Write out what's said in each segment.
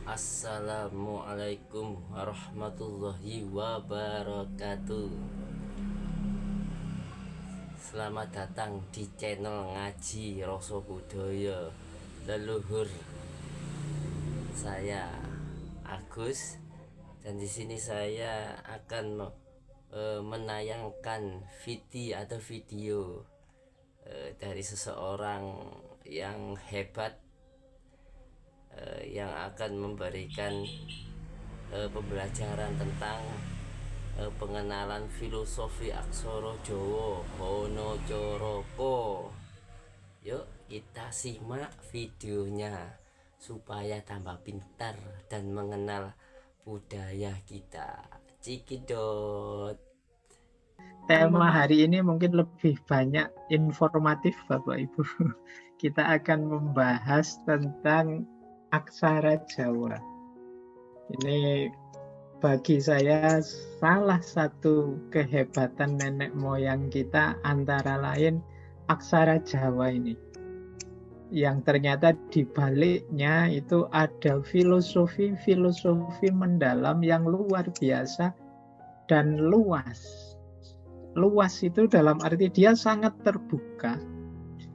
Assalamualaikum warahmatullahi wabarakatuh. Selamat datang di channel Ngaji Rasa Budaya Leluhur. Saya Agus dan di sini saya akan menayangkan video dari seseorang yang hebat, yang akan memberikan pembelajaran tentang pengenalan filosofi aksara Jawa Hono Coroko. Yuk kita simak videonya supaya tambah pintar dan mengenal budaya kita. Cikidot. Tema hari ini mungkin lebih banyak informatif Bapak Ibu. Kita akan membahas tentang aksara Jawa. Ini bagi saya salah satu kehebatan nenek moyang kita, antara lain aksara Jawa ini. Yang ternyata di baliknya itu ada filosofi mendalam yang luar biasa dan luas. Luas itu dalam arti dia sangat terbuka.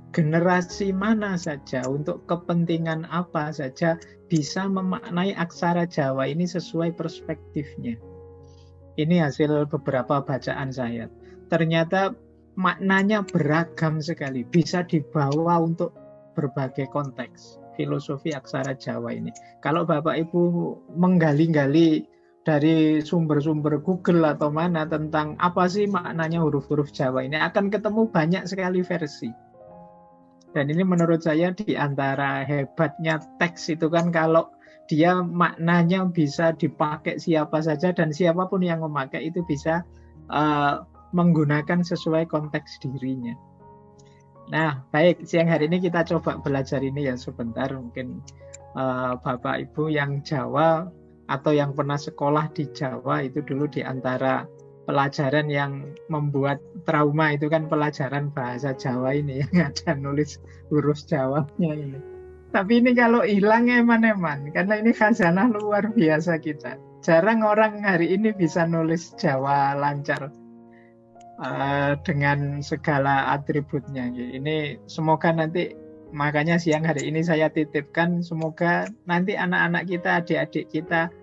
Generasi mana saja, untuk kepentingan apa saja, bisa memaknai aksara Jawa ini sesuai perspektifnya. Ini hasil beberapa bacaan saya. Ternyata maknanya beragam sekali, bisa dibawa untuk berbagai konteks filosofi aksara Jawa ini. Kalau Bapak Ibu menggali-gali dari sumber-sumber Google atau mana tentang apa sih maknanya huruf-huruf Jawa ini, akan ketemu banyak sekali versi. Dan ini menurut saya di antara hebatnya teks itu kan, kalau dia maknanya bisa dipakai siapa saja dan siapapun yang memakai itu bisa menggunakan sesuai konteks dirinya. Nah, baik, siang hari ini kita coba belajar ini ya sebentar. Mungkin Bapak Ibu yang Jawa atau yang pernah sekolah di Jawa itu dulu di antara pelajaran yang membuat trauma itu kan pelajaran bahasa Jawa ini, yang ada nulis huruf Jawanya ini. Tapi ini kalau hilang eman-eman, karena ini khazanah luar biasa kita. Jarang orang hari ini bisa nulis Jawa lancar dengan segala atributnya. Ini semoga nanti, makanya siang hari ini saya titipkan, semoga nanti anak-anak kita, adik-adik kita,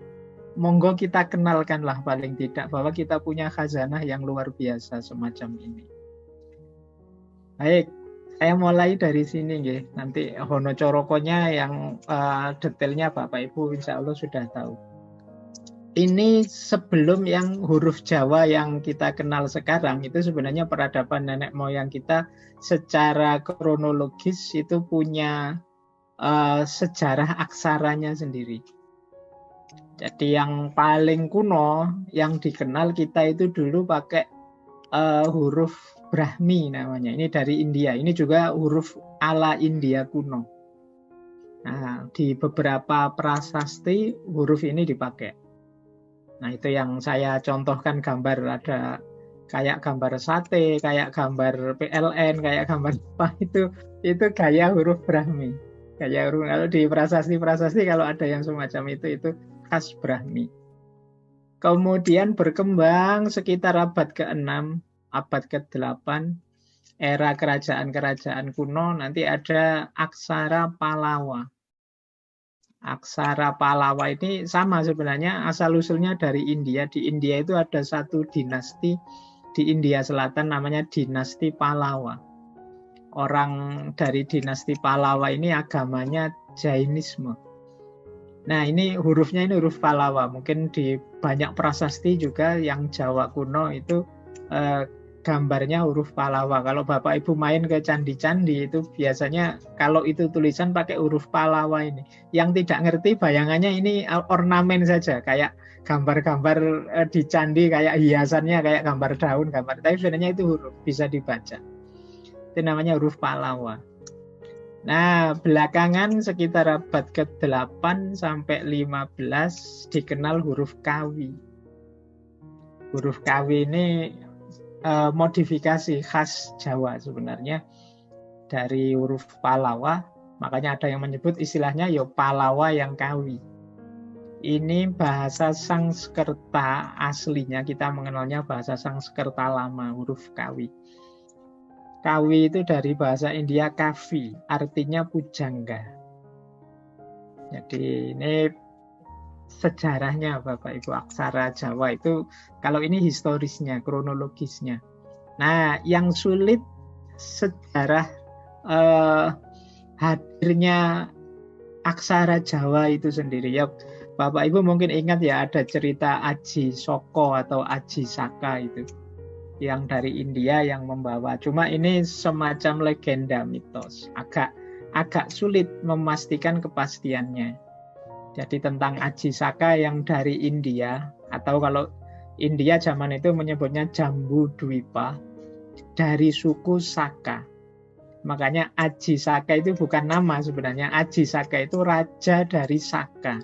monggo kita kenalkanlah paling tidak bahwa kita punya khazanah yang luar biasa semacam ini. Baik, saya mulai dari sini nggih. Nanti Hono Corokonya yang detailnya Bapak Ibu insya Allah sudah tahu. Ini sebelum yang huruf Jawa yang kita kenal sekarang, itu sebenarnya peradaban nenek moyang kita secara kronologis itu punya sejarah aksaranya sendiri. Jadi yang paling kuno yang dikenal kita itu dulu pakai huruf Brahmi namanya. Ini dari India. Ini juga huruf ala India kuno. Nah, di beberapa prasasti huruf ini dipakai. Nah, itu yang saya contohkan gambar, ada kayak gambar sate, kayak gambar PLN, kayak gambar apa, itu gaya huruf Brahmi. Gaya huruf, kalau di prasasti-prasasti kalau ada yang semacam itu khas Brahmi. Kemudian berkembang sekitar abad ke-6, abad ke-8, era kerajaan-kerajaan kuno, nanti ada aksara Palawa. Aksara Palawa ini sama sebenarnya, asal-usulnya dari India. Di India itu ada satu dinasti di India Selatan namanya dinasti Palawa. Orang dari dinasti Palawa ini agamanya Jainisme. Nah, ini hurufnya ini huruf Palawa. Mungkin di banyak prasasti juga yang Jawa kuno itu gambarnya huruf Palawa. Kalau Bapak Ibu main ke candi-candi itu biasanya kalau itu tulisan pakai huruf Palawa ini. Yang tidak ngerti bayangannya ini ornamen saja, kayak gambar-gambar di candi, kayak hiasannya kayak gambar daun, gambar. Tapi sebenarnya itu huruf, bisa dibaca. Itu namanya huruf Palawa. Nah, belakangan sekitar abad ke-8 sampai 15 dikenal huruf Kawi. Huruf Kawi ini modifikasi khas Jawa sebenarnya dari huruf Palawa. Makanya ada yang menyebut istilahnya ya Palawa yang Kawi. Ini bahasa Sanskerta aslinya, kita mengenalnya bahasa Sanskerta lama, huruf Kawi. Kawi itu dari bahasa India kavi, artinya pujangga. Jadi ini sejarahnya Bapak Ibu, aksara Jawa itu, kalau ini historisnya, kronologisnya. Nah, yang sulit sejarah hadirnya aksara Jawa itu sendiri ya. Bapak Ibu mungkin ingat ya, ada cerita Aji Soko atau Aji Saka itu yang dari India yang membawa. Cuma ini semacam legenda mitos, agak sulit memastikan kepastiannya. Jadi tentang Aji Saka yang dari India, atau kalau India zaman itu menyebutnya Jambu Dwipa, dari suku Saka. Makanya Aji Saka itu bukan nama sebenarnya. Aji Saka itu raja dari Saka.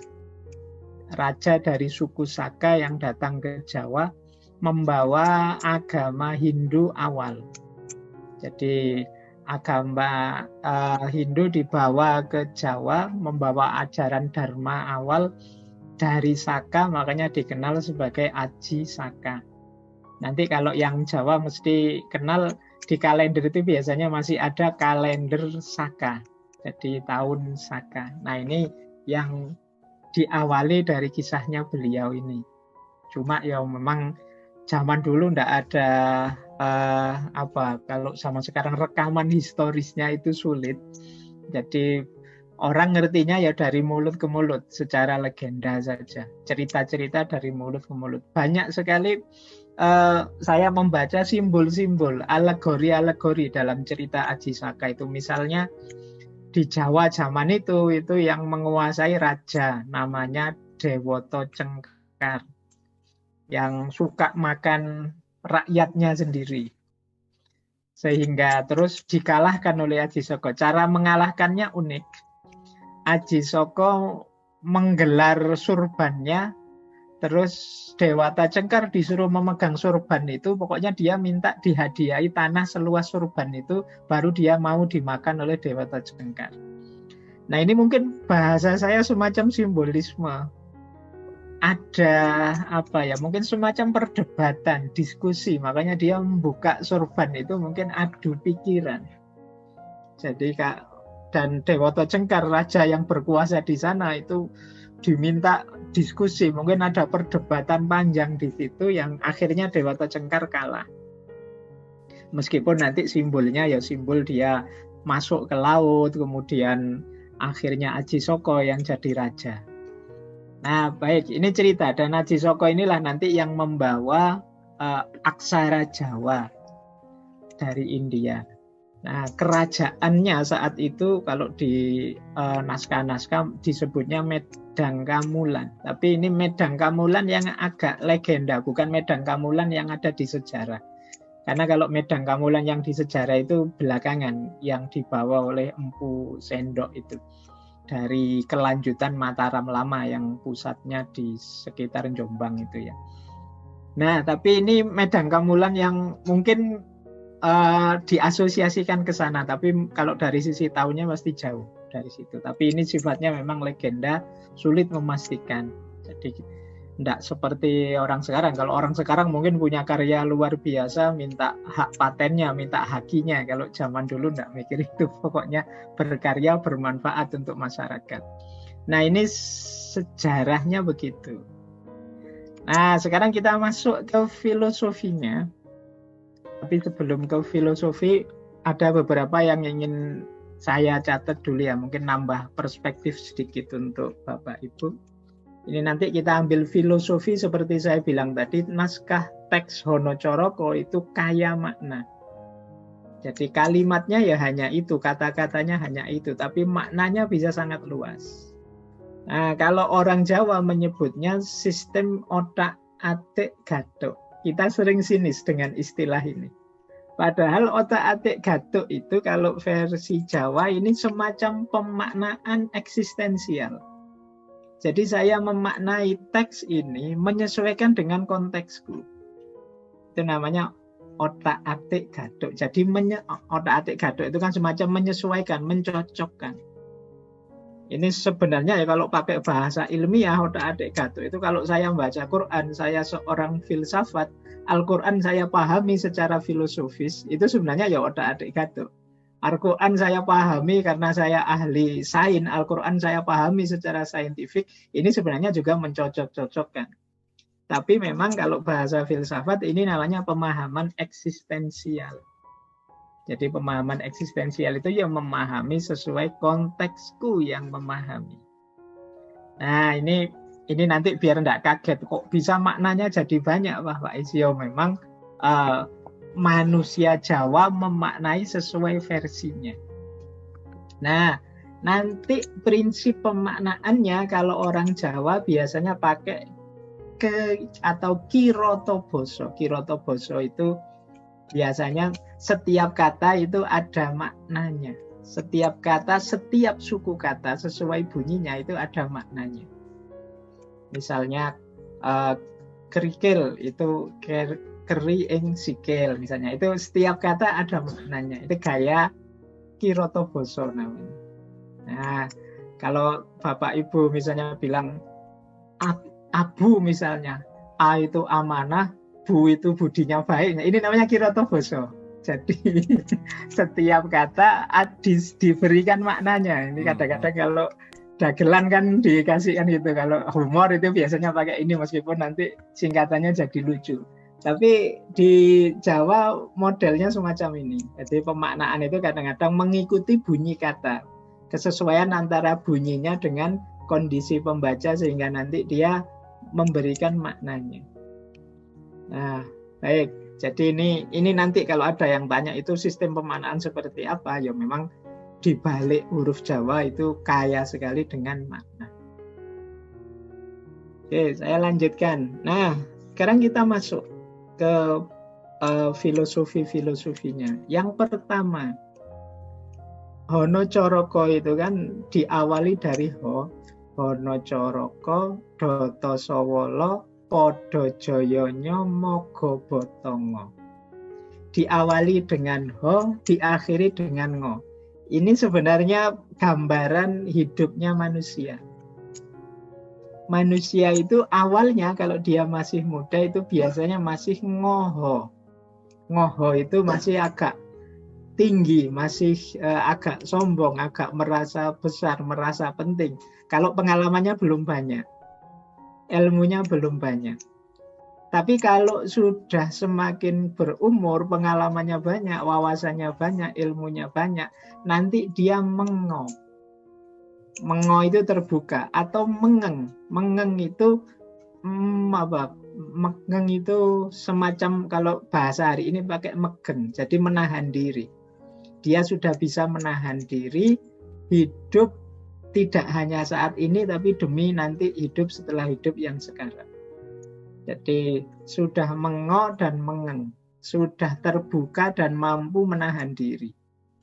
Raja dari suku Saka yang datang ke Jawa membawa agama Hindu awal. Jadi agama Hindu dibawa ke Jawa, membawa ajaran Dharma awal dari Saka, makanya dikenal sebagai Aji Saka. Nanti kalau yang Jawa mesti kenal, di kalender itu biasanya masih ada kalender Saka. Jadi tahun Saka. Nah ini yang diawali dari kisahnya beliau ini. Cuma ya memang zaman dulu ndak ada kalau zaman sekarang rekaman historisnya itu sulit. Jadi orang ngertinya ya dari mulut ke mulut, secara legenda saja. Cerita-cerita dari mulut ke mulut. Banyak sekali saya membaca simbol-simbol, alegori-alegori dalam cerita Aji Saka itu. Misalnya di Jawa zaman itu yang menguasai raja namanya Dewoto Cengkar yang suka makan rakyatnya sendiri, sehingga terus dikalahkan oleh Aji Soko. Cara mengalahkannya unik. Aji Soko menggelar surbannya, terus Dewata Cengkar disuruh memegang surban itu, pokoknya dia minta dihadiahi tanah seluas surban itu, baru dia mau dimakan oleh Dewata Cengkar. Nah ini mungkin bahasa saya semacam simbolisme. Ada mungkin semacam perdebatan, diskusi, makanya dia membuka surban itu mungkin adu pikiran. Jadi dan Dewata Cengkar, raja yang berkuasa di sana itu diminta diskusi, mungkin ada perdebatan panjang di situ yang akhirnya Dewata Cengkar kalah. Meskipun nanti simbolnya ya simbol dia masuk ke laut, kemudian akhirnya Aji Soko yang jadi raja. Nah baik, ini cerita, dan Aji Soko inilah nanti yang membawa aksara Jawa dari India. Nah, kerajaannya saat itu kalau di naskah-naskah disebutnya Medang Kamulan. Tapi ini Medang Kamulan yang agak legenda, bukan Medang Kamulan yang ada di sejarah. Karena kalau Medang Kamulan yang di sejarah itu belakangan, yang dibawa oleh Empu Sendok itu. Dari kelanjutan Mataram Lama yang pusatnya di sekitar Jombang itu ya. Nah, tapi ini Medang Kamulan yang mungkin diasosiasikan ke sana, tapi kalau dari sisi tahunnya pasti jauh dari situ. Tapi ini sifatnya memang legenda, sulit memastikan. Jadi tidak seperti orang sekarang. Kalau orang sekarang mungkin punya karya luar biasa, minta hak patennya, minta hakinya. Kalau zaman dulu tidak mikir itu, pokoknya berkarya bermanfaat untuk masyarakat. Nah ini sejarahnya begitu. Nah sekarang kita masuk ke filosofinya. Tapi sebelum ke filosofi, ada beberapa yang ingin saya catat dulu ya, mungkin nambah perspektif sedikit untuk Bapak Ibu. Ini nanti kita ambil filosofi seperti saya bilang tadi, naskah teks Honocoroko itu kaya makna. Jadi kalimatnya ya hanya itu, kata-katanya hanya itu, tapi maknanya bisa sangat luas. Nah, kalau orang Jawa menyebutnya sistem otak-atik gathuk. Kita sering sinis dengan istilah ini. Padahal otak-atik gathuk itu kalau versi Jawa ini semacam pemaknaan eksistensial. Jadi saya memaknai teks ini menyesuaikan dengan konteksku. Itu namanya otak-atik gathuk. Jadi otak-atik gathuk itu kan semacam menyesuaikan, mencocokkan. Ini sebenarnya ya kalau pakai bahasa ilmiah otak-atik Gatot itu kalau saya membaca Quran, saya seorang filsafat, Al-Quran saya pahami secara filosofis, itu sebenarnya ya otak-atik Gatot. Al-Quran saya pahami karena saya ahli sains, Al-Quran saya pahami secara saintifik, ini sebenarnya juga mencocok-cocokkan. Tapi memang kalau bahasa filsafat ini namanya pemahaman eksistensial. Jadi pemahaman eksistensial itu yang memahami sesuai konteksku yang memahami. Nah ini nanti biar tidak kaget kok bisa maknanya jadi banyak Pak Isyo. Memang manusia Jawa memaknai sesuai versinya. Nah nanti prinsip pemaknaannya kalau orang Jawa biasanya pakai atau kirotoboso. Kirotoboso itu biasanya setiap kata itu ada maknanya. Setiap kata, setiap suku kata sesuai bunyinya itu ada maknanya. Misalnya kerikil itu keri ing sikil misalnya. Itu setiap kata ada maknanya. Itu gaya kirotoboso namanya. Nah, kalau Bapak Ibu misalnya bilang abu misalnya, A itu amanah, Bu itu budinya baik. Ini namanya kirotoboso. Jadi setiap kata diberikan maknanya. Ini kadang-kadang kalau dagelan kan dikasihkan gitu. Kalau humor itu biasanya pakai ini meskipun nanti singkatannya jadi lucu. Tapi di Jawa modelnya semacam ini. Jadi pemaknaan itu kadang-kadang mengikuti bunyi kata. Kesesuaian antara bunyinya dengan kondisi pembaca sehingga nanti dia memberikan maknanya. Nah, baik. Jadi ini nanti kalau ada yang tanya itu sistem pemaknaan seperti apa, ya memang di balik huruf Jawa itu kaya sekali dengan makna. Oke, saya lanjutkan. Nah, sekarang kita masuk ke filosofinya. Yang pertama, Hono Coroko itu kan diawali dari Ho. Hono Coroko, Doto Sowolo, Podo Joyonyo, Mogo Botongo. Diawali dengan Ho, diakhiri dengan Ngo. Ini sebenarnya gambaran hidupnya manusia. Manusia itu awalnya kalau dia masih muda itu biasanya masih ngoho. Ngoho itu masih agak tinggi, masih agak sombong, agak merasa besar, merasa penting. Kalau pengalamannya belum banyak, ilmunya belum banyak. Tapi kalau sudah semakin berumur, pengalamannya banyak, wawasannya banyak, ilmunya banyak, nanti dia mengo. Mengo itu terbuka atau mengeng. Mengeng itu mengeng itu semacam kalau bahasa hari ini pakai megen, jadi menahan diri. Dia sudah bisa menahan diri, hidup tidak hanya saat ini, tapi demi nanti hidup setelah hidup yang sekarang. Jadi sudah mengo dan mengeng, sudah terbuka dan mampu menahan diri.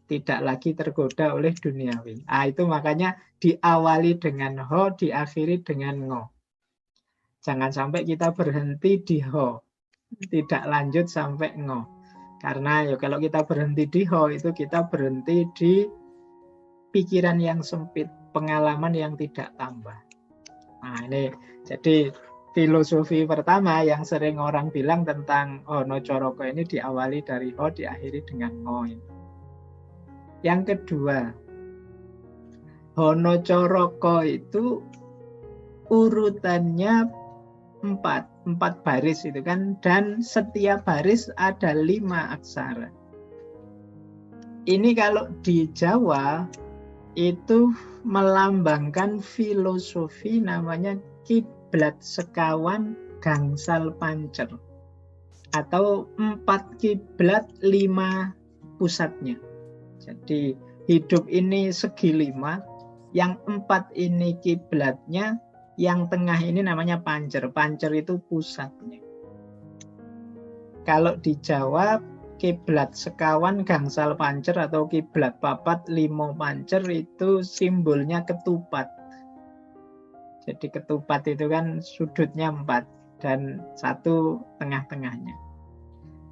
Tidak lagi tergoda oleh duniawi. Itu makanya diawali dengan ho, diakhiri dengan ngo. Jangan sampai kita berhenti di ho, tidak lanjut sampai ngo. Karena ya kalau kita berhenti di ho, itu kita berhenti di pikiran yang sempit, pengalaman yang tidak tambah. Nah ini, jadi filosofi pertama yang sering orang bilang tentang Hono Coroko ini diawali dari ho, diakhiri dengan ngo. Yang kedua, Hono Coroko itu urutannya 4 baris itu kan, dan setiap baris ada 5 aksara. Ini kalau di Jawa itu melambangkan filosofi namanya kiblat sekawan gangsal pancer, atau 4 kiblat 5 pusatnya. Jadi hidup ini segi 5, yang 4 ini kiblatnya, yang tengah ini namanya pancer. Pancer itu pusatnya. Kalau di Jawa kiblat sekawan gangsal pancer atau kiblat papat limo pancer itu simbolnya ketupat. Jadi ketupat itu kan sudutnya 4 dan 1 tengah-tengahnya.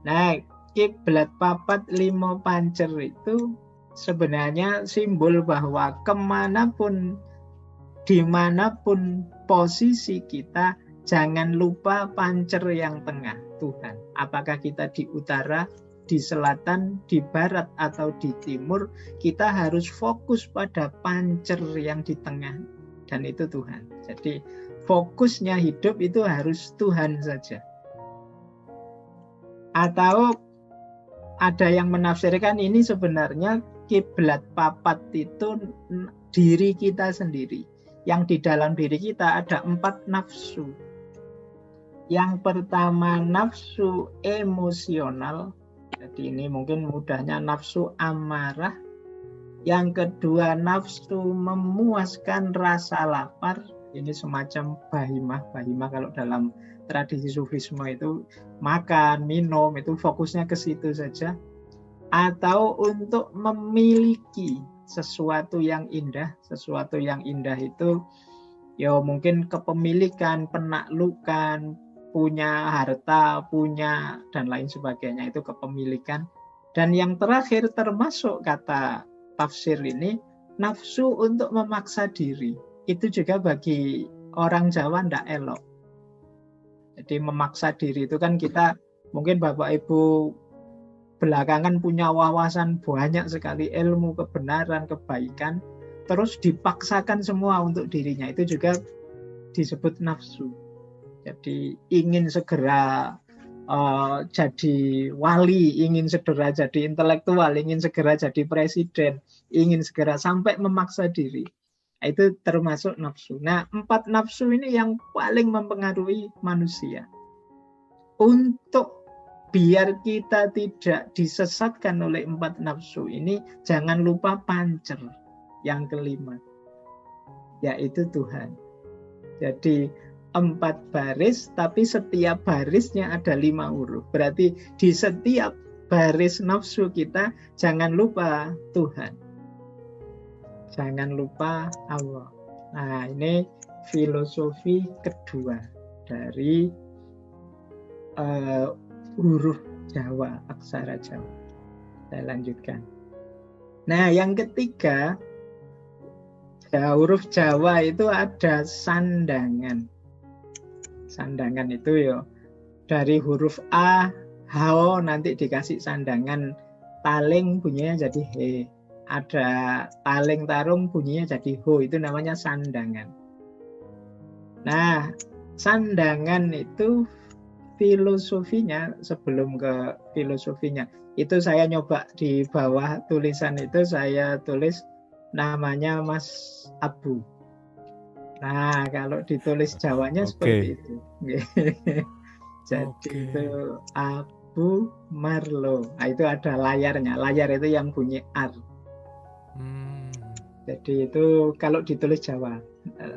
Nah, kiblat papat limo pancer itu sebenarnya simbol bahwa kemanapun dimanapun posisi kita, jangan lupa pancer yang tengah, Tuhan. Apakah kita di utara, di selatan, di barat, atau di timur, kita harus fokus pada pancer yang di tengah, dan itu Tuhan. Jadi fokusnya hidup itu harus Tuhan saja. Atau ada yang menafsirkan ini sebenarnya kiblat papat itu diri kita sendiri. Yang di dalam diri kita ada 4 nafsu. Yang pertama nafsu emosional. Jadi ini mungkin mudahnya nafsu amarah. Yang kedua nafsu memuaskan rasa lapar. Ini semacam bahimah. Bahimah kalau dalam tradisi sufisme itu makan, minum, itu fokusnya ke situ saja. Atau untuk memiliki sesuatu yang indah. Sesuatu yang indah itu ya mungkin kepemilikan, penaklukan, punya harta, punya dan lain sebagainya, itu kepemilikan. Dan yang terakhir termasuk kata tafsir ini, nafsu untuk memaksa diri. Itu juga bagi orang Jawa tidak elok. Jadi memaksa diri itu kan kita, mungkin Bapak Ibu belakangan punya wawasan banyak sekali, ilmu, kebenaran, kebaikan, terus dipaksakan semua untuk dirinya, itu juga disebut nafsu. Jadi ingin segera jadi wali, ingin segera jadi intelektual, ingin segera jadi presiden, ingin segera sampai memaksa diri. Itu termasuk nafsu. Nah, 4 nafsu ini yang paling mempengaruhi manusia. Untuk biar kita tidak disesatkan oleh 4 nafsu ini, jangan lupa pancer yang kelima, yaitu Tuhan. Jadi 4 baris, tapi setiap barisnya ada 5 huruf. Berarti di setiap baris nafsu kita, jangan lupa Tuhan. Jangan lupa Allah. Nah, ini filosofi kedua dari huruf Jawa, aksara Jawa. Saya lanjutkan. Nah, yang ketiga, huruf Jawa itu ada sandangan. Sandangan itu ya dari huruf A, H, nanti dikasih sandangan taling, bunyinya jadi he. Ada taling tarung, bunyinya jadi ho, itu namanya sandangan. Nah, sandangan itu filosofinya, sebelum ke filosofinya, itu saya nyoba di bawah tulisan itu saya tulis namanya Mas Abu. Nah, kalau ditulis Jawanya seperti itu. Jadi itu Abu Marlo. Nah, itu ada layarnya. Layar itu yang bunyi R. Jadi itu kalau ditulis Jawa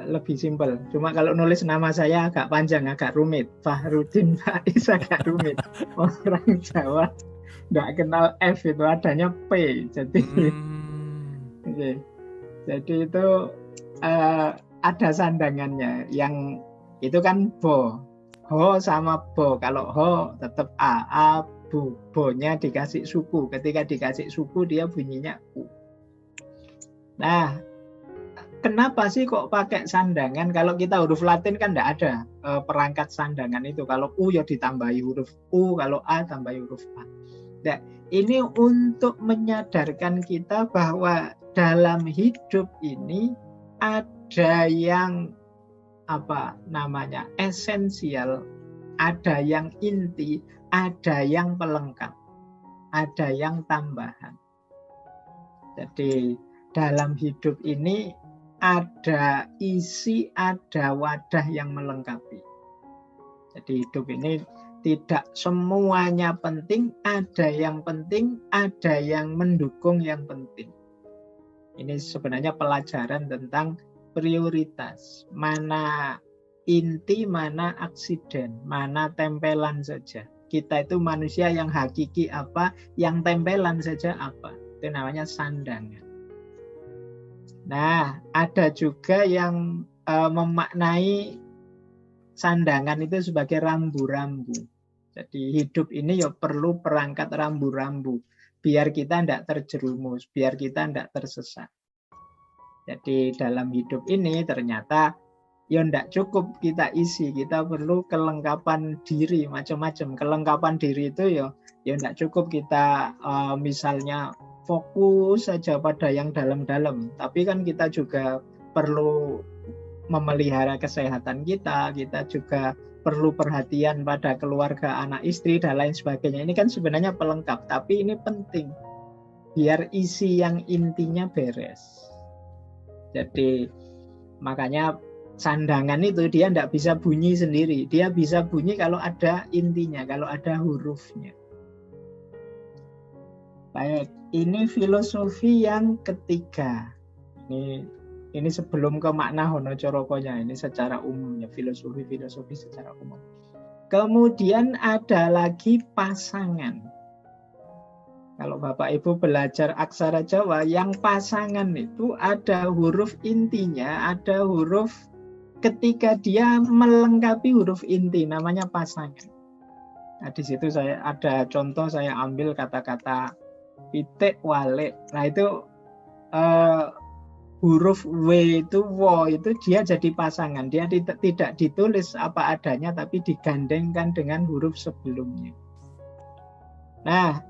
lebih simpel. Cuma kalau nulis nama saya agak panjang, agak rumit. Fahrudin Faiz agak rumit. Orang Jawa nggak kenal F, itu adanya P. Jadi okay. Jadi itu ada sandangannya. Yang itu kan bo. Ho sama bo. Kalau ho tetap A. Abu. Bo-nya dikasih suku. Ketika dikasih suku dia bunyinya U. Nah, kenapa sih kok pakai sandangan? Kalau kita huruf Latin kan tidak ada perangkat sandangan itu. Kalau U ya ditambahi huruf U, kalau A tambahi huruf A. Nah, ini untuk menyadarkan kita bahwa dalam hidup ini ada yang esensial, ada yang inti, ada yang pelengkap, ada yang tambahan. Jadi dalam hidup ini ada isi, ada wadah yang melengkapi. Jadi hidup ini tidak semuanya penting, ada yang penting, ada yang mendukung yang penting. Ini sebenarnya pelajaran tentang prioritas. Mana inti, mana aksiden, mana tempelan saja. Kita itu manusia yang hakiki apa, yang tempelan saja apa. Itu namanya sandangan. Nah, ada juga yang memaknai sandangan itu sebagai rambu-rambu. Jadi hidup ini ya perlu perangkat rambu-rambu. Biar kita tidak terjerumus, biar kita tidak tersesat. Jadi dalam hidup ini ternyata ya ndak cukup kita isi, kita perlu kelengkapan diri macam-macam. Kelengkapan diri itu ya ndak cukup kita misalnya fokus saja pada yang dalam-dalam, tapi kan kita juga perlu memelihara kesehatan kita juga perlu perhatian pada keluarga, anak istri dan lain sebagainya. Ini kan sebenarnya pelengkap, tapi ini penting biar isi yang intinya beres. Jadi makanya sandangan itu dia tidak bisa bunyi sendiri. Dia bisa bunyi kalau ada intinya, kalau ada hurufnya. Baik, ini filosofi yang ketiga. Ini sebelum ke makna Honochorokonya, ini secara umumnya, filosofi secara umum. Kemudian ada lagi pasangan. Kalau Bapak Ibu belajar aksara Jawa, yang pasangan itu ada huruf intinya, ada huruf ketika dia melengkapi huruf inti, namanya pasangan. Nah, di situ saya ada contoh, saya ambil kata-kata pitik wale. Nah, itu huruf W itu wo itu dia jadi pasangan. Dia tidak ditulis apa adanya, tapi digandengkan dengan huruf sebelumnya. Nah,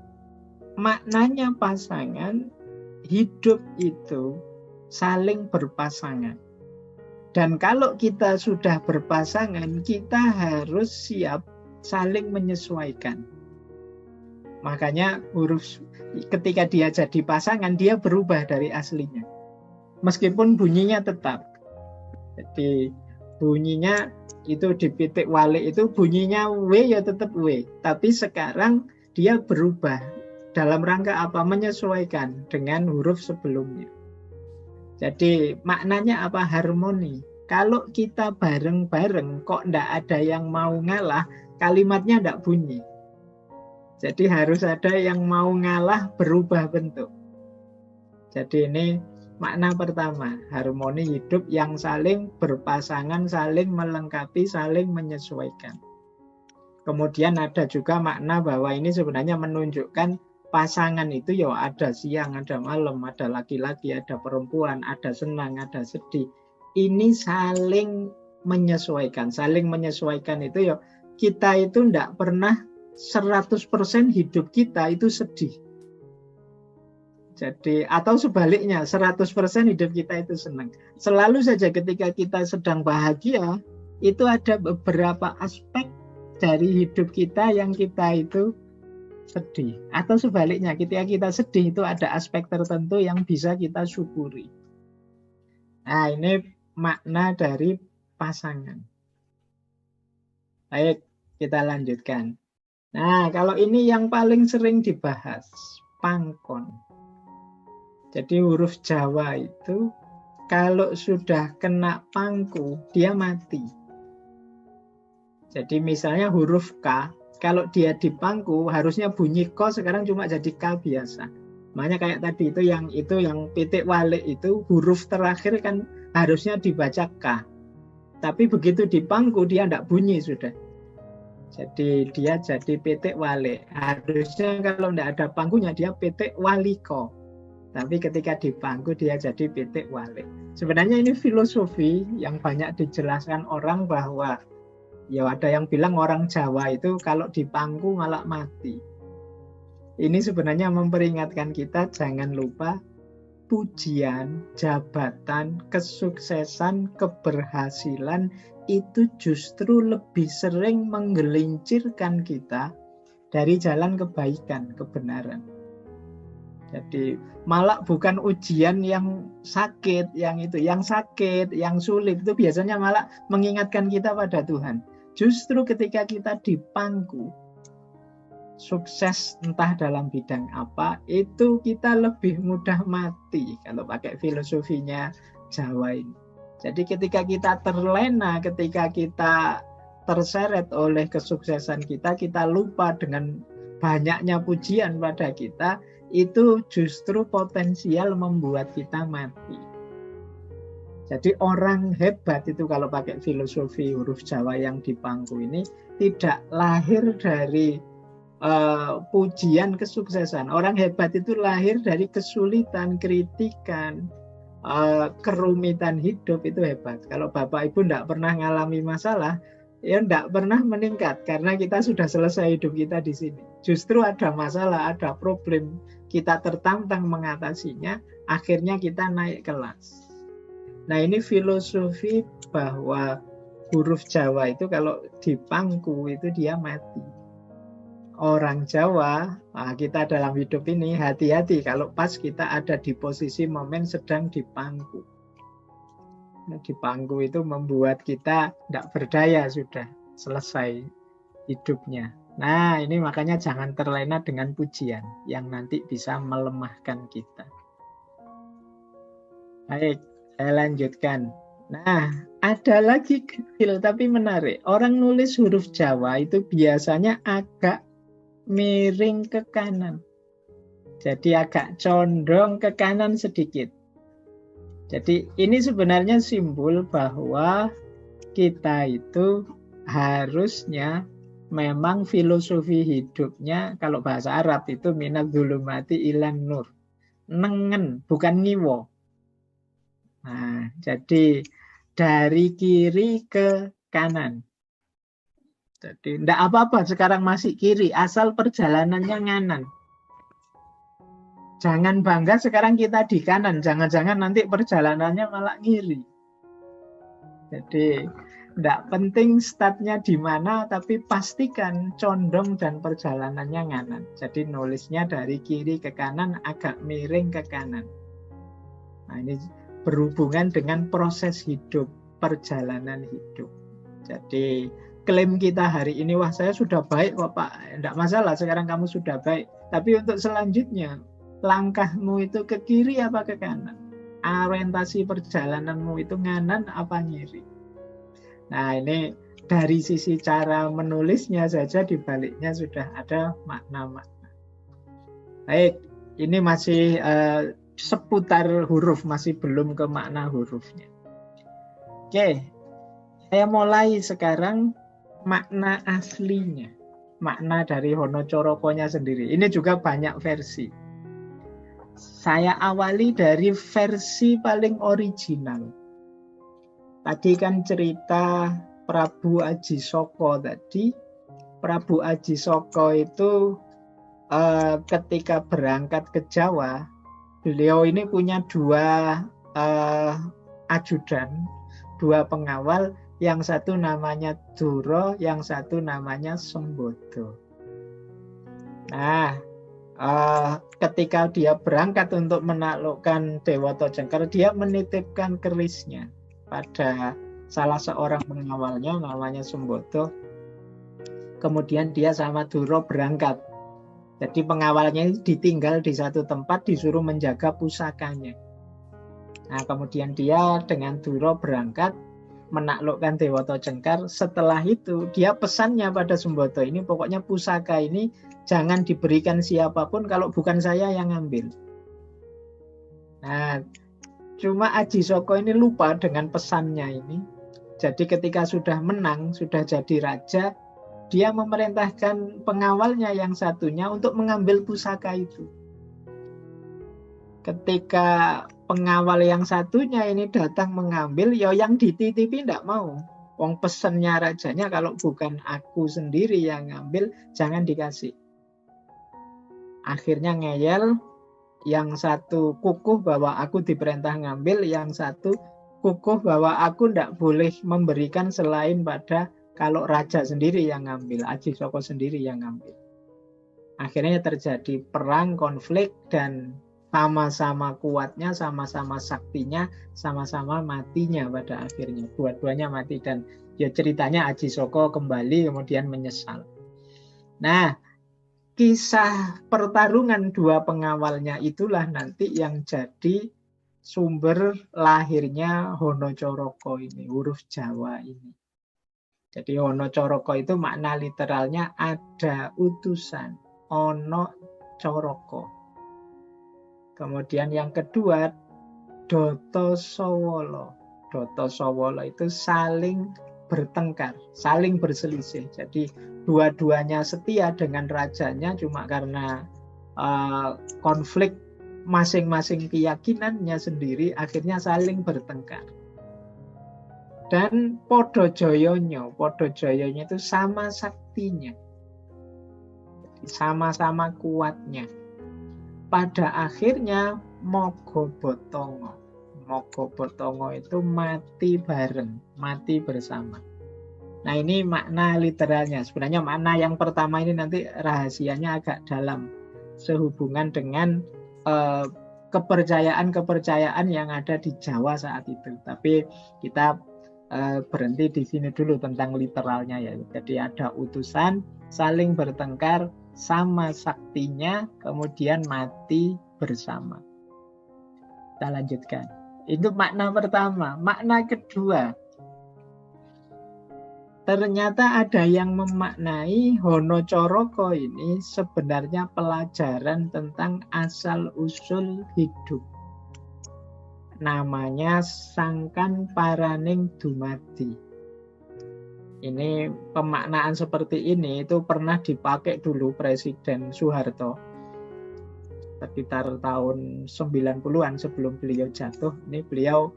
maknanya pasangan, hidup itu saling berpasangan. Dan kalau kita sudah berpasangan, kita harus siap saling menyesuaikan. Makanya huruf ketika dia jadi pasangan, dia berubah dari aslinya. Meskipun bunyinya tetap. Jadi bunyinya itu di pitik wale itu bunyinya W ya tetap W. Tapi sekarang dia berubah. Dalam rangka apa? Menyesuaikan dengan huruf sebelumnya. Jadi maknanya apa? Harmoni. Kalau kita bareng-bareng kok ndak ada yang mau ngalah, kalimatnya ndak bunyi. Jadi harus ada yang mau ngalah, berubah bentuk. Jadi ini makna pertama, harmoni hidup yang saling berpasangan, saling melengkapi, saling menyesuaikan. Kemudian ada juga makna bahwa ini sebenarnya menunjukkan pasangan itu ya ada siang, ada malam, ada laki-laki, ada perempuan, ada senang, ada sedih. Ini saling menyesuaikan. Saling menyesuaikan itu ya kita itu tidak pernah 100% hidup kita itu sedih. Jadi atau sebaliknya 100% hidup kita itu senang. Selalu saja ketika kita sedang bahagia itu ada beberapa aspek dari hidup kita yang kita itu sedih. Atau sebaliknya ketika kita sedih itu ada aspek tertentu yang bisa kita syukuri. Nah ini makna dari pasangan. Baik, kita lanjutkan. Nah kalau ini yang paling sering dibahas, pangkon. Jadi huruf Jawa itu kalau sudah kena pangku, dia mati. Jadi misalnya huruf K, kalau dia di pangku harusnya bunyi ko, sekarang cuma jadi K biasa. Makanya kayak tadi itu yang pitik wale itu huruf terakhir kan harusnya dibaca K. Tapi begitu di pangku dia tidak bunyi sudah. Jadi dia jadi pitik wale. Harusnya kalau tidak ada pangkunya dia pitik waliko. Tapi ketika di pangku dia jadi pitik wale. Sebenarnya ini filosofi yang banyak dijelaskan orang bahwa ya ada yang bilang orang Jawa itu kalau di pangku malah mati. Ini sebenarnya memperingatkan kita jangan lupa pujian, jabatan, kesuksesan, keberhasilan itu justru lebih sering menggelincirkan kita dari jalan kebaikan, kebenaran. Jadi malah bukan ujian yang sakit, yang sakit, yang sulit itu biasanya malah mengingatkan kita pada Tuhan. Justru ketika kita di pangku, sukses entah dalam bidang apa, itu kita lebih mudah mati kalau pakai filosofinya Jawa ini. Jadi ketika kita terlena, ketika kita terseret oleh kesuksesan kita lupa dengan banyaknya pujian pada kita, itu justru potensial membuat kita mati. Jadi orang hebat itu kalau pakai filosofi huruf Jawa yang di pangku ini tidak lahir dari pujian kesuksesan. Orang hebat itu lahir dari kesulitan, kritikan, kerumitan hidup itu hebat. Kalau Bapak Ibu tidak pernah ngalami masalah, ya tidak pernah meningkat karena kita sudah selesai hidup kita di sini. Justru ada masalah, ada problem, kita tertantang mengatasinya, akhirnya kita naik kelas. Nah, ini filosofi bahwa huruf Jawa itu kalau dipangku itu dia mati. Orang Jawa, kita dalam hidup ini hati-hati kalau pas kita ada di posisi momen sedang dipangku. Dipangku itu membuat kita tidak berdaya, sudah selesai hidupnya. Nah, ini makanya jangan terlena dengan pujian yang nanti bisa melemahkan kita. Baik, saya lanjutkan. Nah, ada lagi kecil tapi menarik. Orang nulis huruf Jawa itu biasanya agak miring ke kanan. Jadi agak condong ke kanan sedikit. Jadi ini sebenarnya simbol bahwa kita itu harusnya memang filosofi hidupnya, kalau bahasa Arab itu minat dzulumati ilan nur. Nengen, bukan ngiwo. Nah, jadi dari kiri ke kanan. Jadi tidak apa-apa sekarang masih kiri, asal perjalanannya nganan. Jangan bangga sekarang kita di kanan, jangan-jangan nanti perjalanannya malah ngiri. Jadi tidak penting startnya di mana, tapi pastikan condong dan perjalanannya nganan. Jadi nulisnya dari kiri ke kanan, agak miring ke kanan. Nah, ini berhubungan dengan proses hidup, perjalanan hidup. Jadi klaim kita hari ini, wah saya sudah baik kok Pak, tidak masalah sekarang kamu sudah baik. Tapi untuk selanjutnya, langkahmu itu ke kiri apa ke kanan? Orientasi perjalananmu itu nganan apa ngiri? Nah, ini dari sisi cara menulisnya saja, di baliknya sudah ada makna-makna. Baik, ini masih seputar huruf, masih belum ke makna hurufnya. Oke, saya mulai sekarang makna aslinya, makna dari Honocorokonya sendiri. Ini juga banyak versi. Saya awali dari versi paling original. Tadi kan cerita Prabu Ajisoko tadi. Prabu Ajisoko itu ketika berangkat ke Jawa, beliau ini punya dua ajudan, dua pengawal. Yang satu namanya Duro, yang satu namanya Sembodo. Nah, ketika dia berangkat untuk menaklukkan Dewata Jengker, dia menitipkan kerisnya pada salah seorang pengawalnya namanya Sembodo. Kemudian dia sama Duro berangkat. Jadi pengawalnya ditinggal di satu tempat, disuruh menjaga pusakanya. Nah, kemudian dia dengan Duro berangkat menaklukkan Dewata Jengkar. Setelah itu dia pesannya pada Sembodo, ini pokoknya pusaka ini jangan diberikan siapapun kalau bukan saya yang ngambil. Nah, cuma Ajisoko ini lupa dengan pesannya ini. Jadi ketika sudah menang, sudah jadi raja, dia memerintahkan pengawalnya yang satunya untuk mengambil pusaka itu. Ketika pengawal yang satunya ini datang mengambil, ya yang dititipi tidak mau. Wong pesennya rajanya kalau bukan aku sendiri yang ngambil, jangan dikasih. Akhirnya ngeyel, yang satu kukuh bahwa aku diperintah ngambil, yang satu kukuh bahwa aku tidak boleh memberikan selain pada kalau raja sendiri yang ngambil, Ajisoko sendiri yang ngambil. Akhirnya terjadi perang, konflik, dan sama-sama kuatnya, sama-sama saktinya, sama-sama matinya pada akhirnya. Dua-duanya mati dan ya ceritanya Ajisoko kembali kemudian menyesal. Nah, kisah pertarungan dua pengawalnya itulah nanti yang jadi sumber lahirnya Honocoroko ini, huruf Jawa ini. Jadi Honocoroko itu makna literalnya ada utusan, ono coroko. Kemudian yang kedua, Doto Sowolo. Doto Sowolo itu saling bertengkar, saling berselisih. Jadi dua-duanya setia dengan rajanya, cuma karena konflik masing-masing keyakinannya sendiri akhirnya saling bertengkar. Dan podo joyonya itu sama saktinya, sama-sama kuatnya. Pada akhirnya mogo botongo itu mati bareng, mati bersama. Nah, ini makna literalnya. Sebenarnya makna yang pertama ini nanti rahasianya agak dalam, sehubungan dengan kepercayaan yang ada di Jawa saat itu. Tapi kita berhenti di sini dulu tentang literalnya ya. Jadi ada utusan saling bertengkar sama saktinya, kemudian mati bersama. Kita lanjutkan. Itu makna pertama. Makna kedua, ternyata ada yang memaknai Hono Coroko ini sebenarnya pelajaran tentang asal-usul hidup. Namanya Sangkan Paraning Dumadi. Ini pemaknaan seperti ini itu pernah dipakai dulu Presiden Soeharto. Sekitar tahun 90-an sebelum beliau jatuh. Ini beliau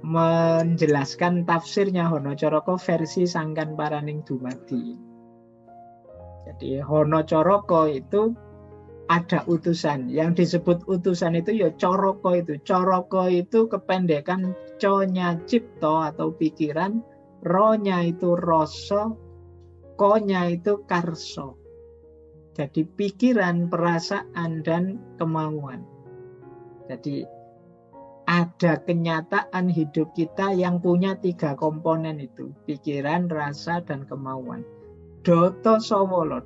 menjelaskan tafsirnya Hono Coroko versi Sangkan Paraning Dumadi. Jadi Hono Coroko itu ada utusan. Yang disebut utusan itu ya coroko itu. Coroko itu kependekan co-nya cipto atau pikiran, ro-nya itu rasa, ko-nya itu karso. Jadi pikiran, perasaan, dan kemauan. Jadi ada kenyataan hidup kita yang punya 3 komponen itu. Pikiran, rasa, dan kemauan. Doto Sowolo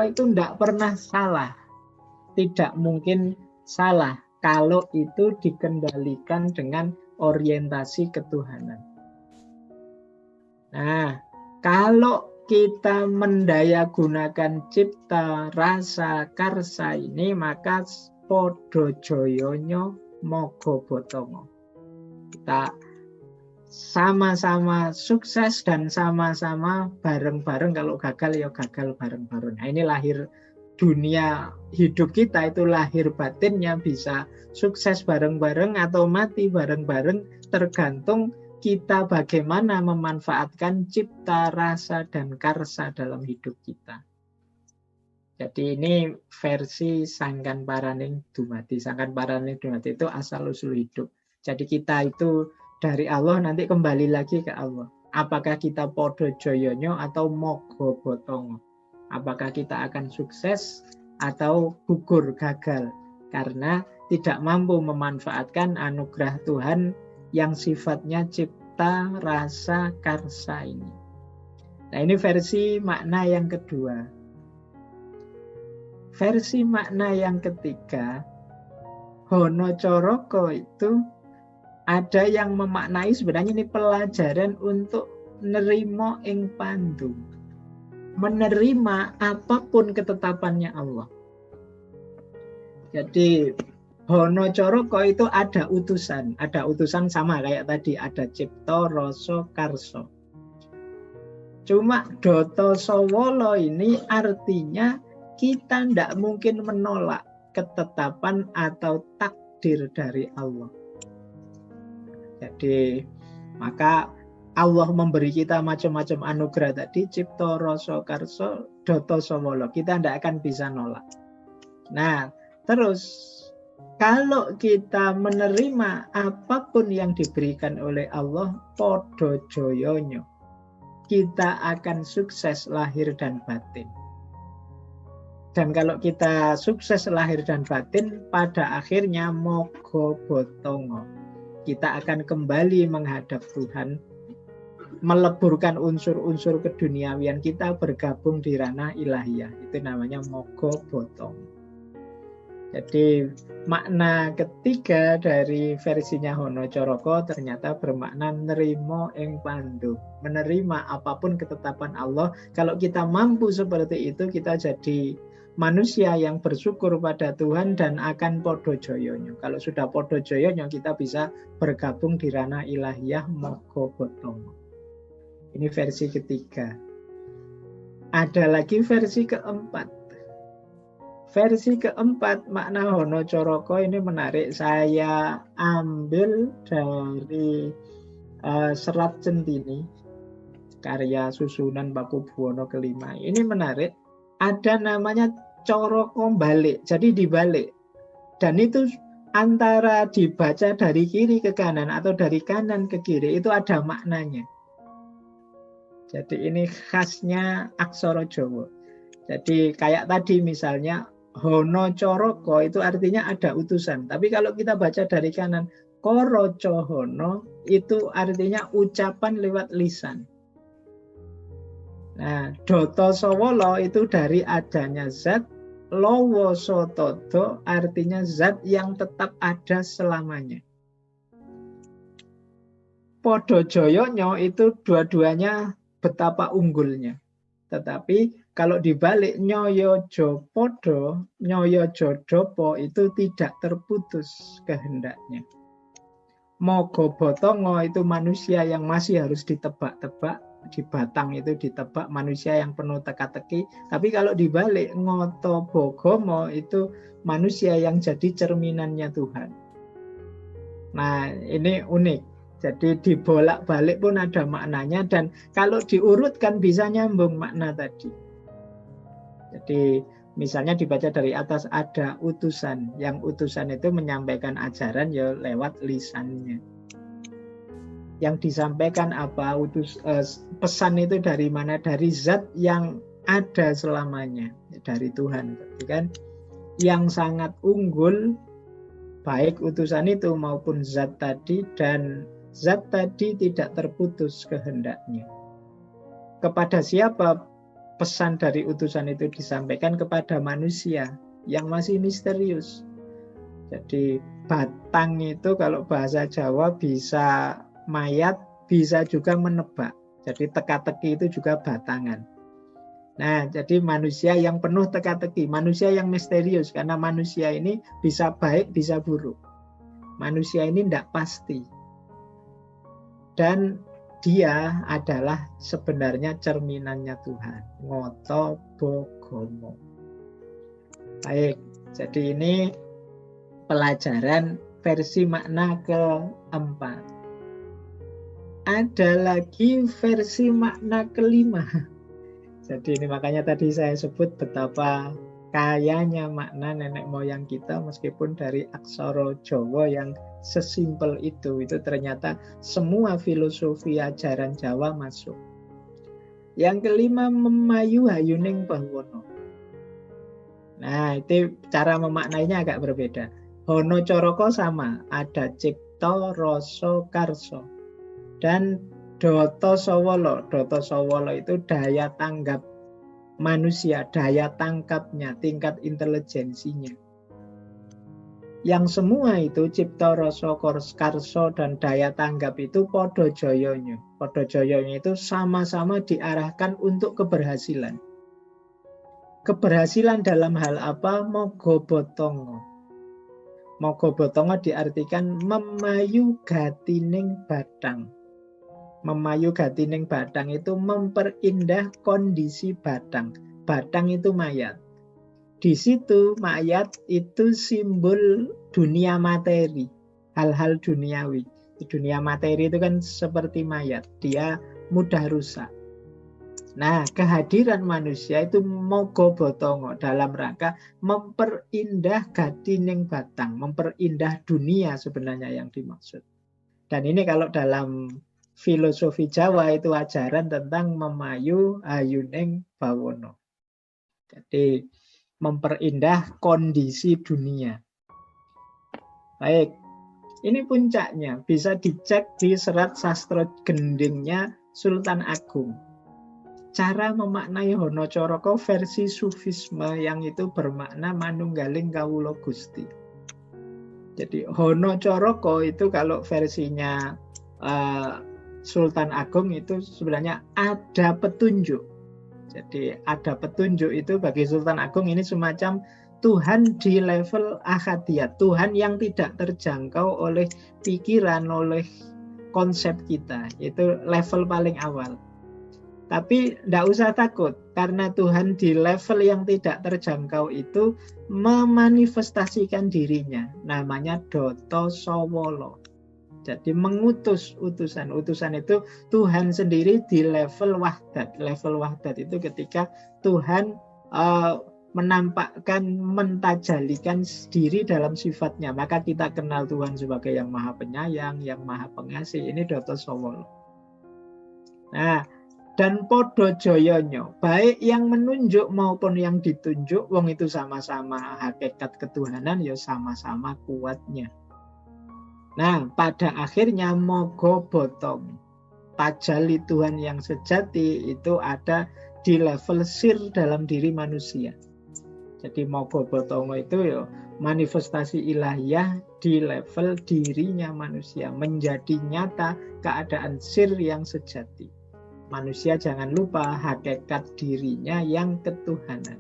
itu tidak pernah salah. Tidak mungkin salah kalau itu dikendalikan dengan orientasi ketuhanan. Nah, kalau kita mendayagunakan cipta, rasa, karsa ini, maka podo joyonyo mogo botongo. Kita sama-sama sukses dan sama-sama bareng-bareng. Kalau gagal ya gagal bareng-bareng. Nah, ini lahir dunia hidup kita itu lahir batinnya bisa sukses bareng-bareng atau mati bareng-bareng, tergantung kita bagaimana memanfaatkan cipta, rasa, dan karsa dalam hidup kita. Jadi ini versi Sangkan Paraning Dumadi. Sangkan Paraning Dumadi itu asal-usul hidup. Jadi kita itu dari Allah nanti kembali lagi ke Allah. Apakah kita podo joyonyo atau mogo botongo? Apakah kita akan sukses atau gugur gagal karena tidak mampu memanfaatkan anugerah Tuhan yang sifatnya cipta, rasa, karsa ini. Nah, ini versi makna yang kedua. Versi makna yang ketiga, Hono Coroko itu ada yang memaknai sebenarnya ini pelajaran untuk nerimo ing pandu. Menerima apapun ketetapannya Allah. Jadi Hono Coroko itu ada utusan sama kayak tadi, ada cipto, rasa, karso. Cuma Doto Sowolo ini artinya kita tidak mungkin menolak ketetapan atau takdir dari Allah. Jadi maka Allah memberi kita macam-macam anugerah tadi, cipto, rasa, karso, doto sowolo. Kita tidak akan bisa nolak. Nah, terus kalau kita menerima apapun yang diberikan oleh Allah, podo joyonyo, kita akan sukses lahir dan batin. Dan kalau kita sukses lahir dan batin, pada akhirnya mogo botongo. Kita akan kembali menghadap Tuhan, meleburkan unsur-unsur keduniawian kita, bergabung di ranah ilahiyah. Itu namanya mogo botong. Jadi makna ketiga dari versinya Hono Coroko ternyata bermakna nerimo ing pandu, menerima apapun ketetapan Allah. Kalau kita mampu seperti itu, kita jadi manusia yang bersyukur pada Tuhan dan akan podo joyonyo. Kalau sudah podo joyonyo, kita bisa bergabung di ranah ilahiyah mogo botong. Ini versi ketiga. Ada lagi versi keempat. Versi keempat makna Hono Coroko ini menarik. Saya ambil dari Serat Centini, karya susunan Pakubuwono kelima. Ini menarik. Ada namanya Coroko balik, jadi dibalik. Dan itu antara dibaca dari kiri ke kanan atau dari kanan ke kiri itu ada maknanya. Jadi ini khasnya aksara Jawa. Jadi kayak tadi misalnya Hono Coroko itu artinya ada utusan. Tapi kalau kita baca dari kanan, Koroco Hono itu artinya ucapan lewat lisan. Nah, Doto Sowolo itu dari adanya zat, Lowo Sotodo artinya zat yang tetap ada selamanya. Podo Joyonyo itu dua-duanya betapa unggulnya. Tetapi kalau dibalik Nyoyo Jopodo, Nyoyo Jodopo itu tidak terputus kehendaknya. Mogo Botongo itu manusia yang masih harus ditebak-tebak, di batang itu ditebak, manusia yang penuh teka-teki. Tapi kalau dibalik Ngoto Bogomo itu manusia yang jadi cerminannya Tuhan. Nah, ini unik. Jadi dibolak-balik pun ada maknanya, dan kalau diurutkan bisa nyambung makna tadi. Jadi misalnya dibaca dari atas ada utusan, yang utusan itu menyampaikan ajaran ya lewat lisannya. Yang disampaikan apa? Pesan itu dari mana? Dari zat yang ada selamanya, dari Tuhan. Berarti kan yang sangat unggul baik utusan itu maupun zat tadi, dan zat tadi tidak terputus kehendaknya. Kepada siapa pesan dari utusan itu disampaikan? Kepada manusia yang masih misterius. Jadi batang itu kalau bahasa Jawa bisa mayat, bisa juga menebak. Jadi teka-teki itu juga batangan. Nah, jadi manusia yang penuh teka-teki, manusia yang misterius, karena manusia ini bisa baik, bisa buruk. Manusia ini tidak pasti. Dan dia adalah sebenarnya cerminannya Tuhan. Ngoto Bogomo. Baik, jadi ini pelajaran versi makna keempat. Ada lagi versi makna kelima. Jadi ini makanya tadi saya sebut betapa kayanya makna nenek moyang kita, meskipun dari aksara Jawa yang sesimpel itu ternyata semua filosofi ajaran Jawa masuk. Yang kelima, memayu hayuning Bawono. Nah, itu cara memaknainya agak berbeda. Hono Coroko sama, ada cipta, rasa, karso. Dan Doto Sowolo. Doto Sowolo itu daya tanggap manusia, daya tangkapnya, tingkat intelijensinya. Yang semua itu cipta, rasa, karso, dan daya tanggap itu podo joyonya. Podo joyonya itu sama-sama diarahkan untuk keberhasilan. Keberhasilan dalam hal apa? Mogo botongo. Mogo botongo diartikan memayu gatining batang. Memayu gatining batang itu memperindah kondisi batang. Batang itu mayat. Di situ mayat itu simbol dunia materi, hal-hal duniawi. Dunia materi itu kan seperti mayat, dia mudah rusak. Nah, kehadiran manusia itu mogo botongo dalam rangka memperindah gatining batang, memperindah dunia sebenarnya yang dimaksud. Dan ini kalau dalam filosofi Jawa itu ajaran tentang memayu hayuning bawono. Jadi memperindah kondisi dunia. Baik, ini puncaknya. Bisa dicek di serat sastra gendingnya Sultan Agung. Cara memaknai Hono Coroko versi Sufisme yang itu bermakna manunggaling kawula Gusti. Jadi Hono Coroko itu kalau versinya Sultan Agung itu sebenarnya ada petunjuk. Jadi ada petunjuk itu bagi Sultan Agung ini semacam Tuhan di level ahadiyat, Tuhan yang tidak terjangkau oleh pikiran, oleh konsep kita. Itu level paling awal. Tapi tidak usah takut, karena Tuhan di level yang tidak terjangkau itu memanifestasikan dirinya. Namanya Doto Sowolo. Jadi mengutus utusan. Utusan itu Tuhan sendiri di level wahdat. Level wahdat itu ketika Tuhan menampakkan, mentajalikan diri dalam sifatnya. Maka kita kenal Tuhan sebagai yang maha penyayang, yang maha pengasih. Ini Doto Sowolo. Nah, dan podo joyonyo, baik yang menunjuk maupun yang ditunjuk, wong itu sama-sama hakikat ketuhanan, ya sama-sama kuatnya. Nah, pada akhirnya mogo botong, tajali Tuhan yang sejati itu ada di level sir dalam diri manusia. Jadi mogo botongo itu ya manifestasi ilahiyah di level dirinya manusia, menjadi nyata keadaan sir yang sejati. Manusia jangan lupa hakikat dirinya yang ketuhanan.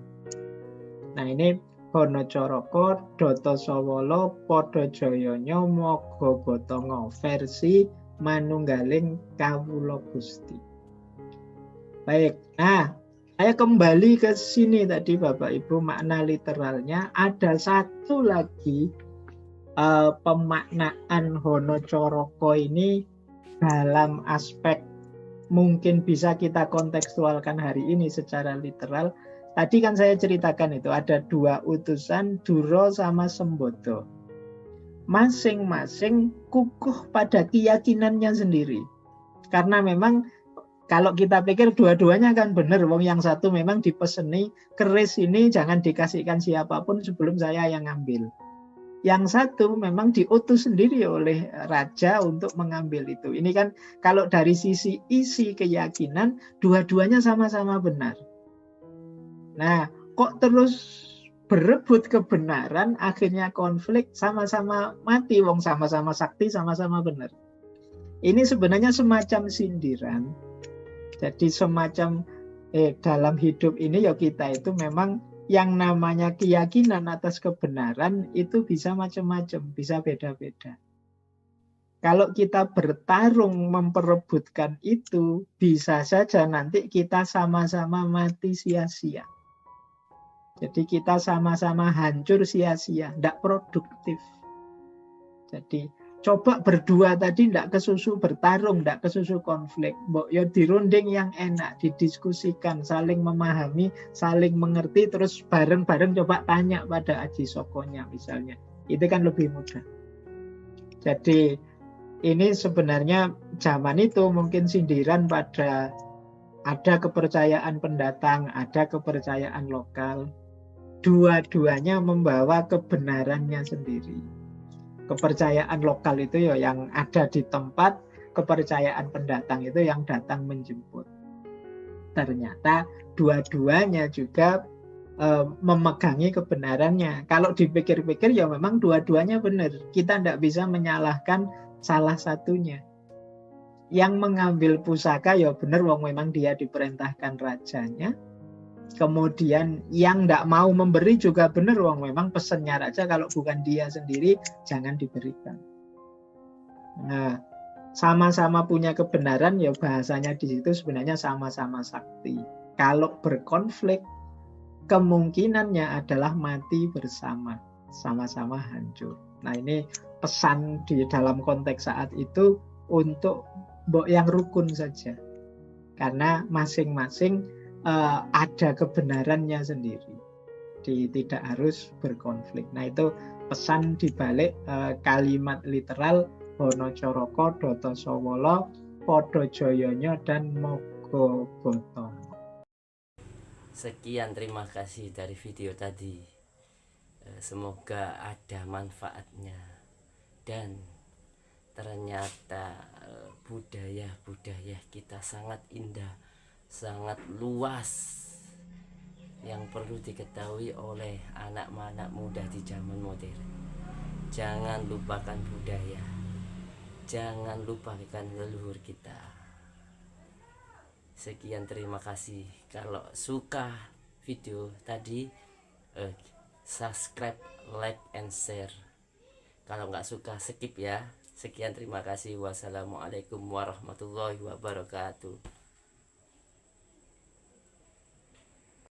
Nah, ini Hono Coroko, Doto Sowolo, Podo Joyonyo, Mogo Botongo, versi Manunggaling Kawula Gusti. Baik, nah saya kembali ke sini tadi Bapak Ibu, makna literalnya ada satu lagi pemaknaan Hono Coroko ini dalam aspek mungkin bisa kita kontekstualkan hari ini secara literal. Tadi kan saya ceritakan itu ada dua utusan, Duro sama Sembodo. Masing-masing kukuh pada keyakinannya sendiri. Karena memang kalau kita pikir dua-duanya kan benar, wong yang satu memang dipeseni, keris ini jangan dikasihkan siapapun sebelum saya yang ngambil. Yang satu memang diutus sendiri oleh raja untuk mengambil itu. Ini kan kalau dari sisi isi keyakinan, dua-duanya sama-sama benar. Nah, kok terus berebut kebenaran, akhirnya konflik, sama-sama mati, wong sama-sama sakti, sama-sama benar. Ini sebenarnya semacam sindiran. Jadi semacam dalam hidup ini ya kita itu memang yang namanya keyakinan atas kebenaran itu bisa macam-macam, bisa beda-beda. Kalau kita bertarung memperebutkan itu, bisa saja nanti kita sama-sama mati sia-sia. Jadi kita sama-sama hancur sia-sia, tidak produktif. Jadi coba berdua tadi tidak kesusu bertarung, tidak kesusu konflik. Mbok ya dirunding yang enak, didiskusikan, saling memahami, saling mengerti, terus bareng-bareng coba tanya pada Aji Sokonya misalnya. Itu kan lebih mudah. Jadi ini sebenarnya zaman itu mungkin sindiran pada ada kepercayaan pendatang, ada kepercayaan lokal. Dua-duanya membawa kebenarannya sendiri. Kepercayaan lokal itu ya yang ada di tempat, kepercayaan pendatang itu yang datang menjemput. Ternyata dua-duanya juga memegangi kebenarannya. Kalau dipikir-pikir ya memang dua-duanya benar. Kita tidak bisa menyalahkan salah satunya. Yang mengambil pusaka ya benar, wong memang dia diperintahkan rajanya. Kemudian yang tidak mau memberi juga benar, wong memang pesennya raja, kalau bukan dia sendiri jangan diberikan. Nah, sama-sama punya kebenaran ya bahasanya di situ sebenarnya sama-sama sakti. Kalau berkonflik kemungkinannya adalah mati bersama, sama-sama hancur. Nah, ini pesan di dalam konteks saat itu untuk yang rukun saja. Karena masing-masing ada kebenarannya sendiri. Tidak harus berkonflik. Nah, itu pesan dibalik kalimat literal Hono Coroko, Doto Sowolo, Podo Joyonyo, dan Mogo Botongo. Sekian, terima kasih dari video tadi. Semoga ada manfaatnya. Dan ternyata budaya kita sangat indah, sangat luas, yang perlu diketahui oleh anak-anak muda di zaman modern. Jangan lupakan budaya, jangan lupakan leluhur kita. Sekian, terima kasih. Kalau suka video tadi, subscribe, like, and share. Kalau nggak suka, skip ya. Sekian, terima kasih. Wassalamualaikum warahmatullahi wabarakatuh.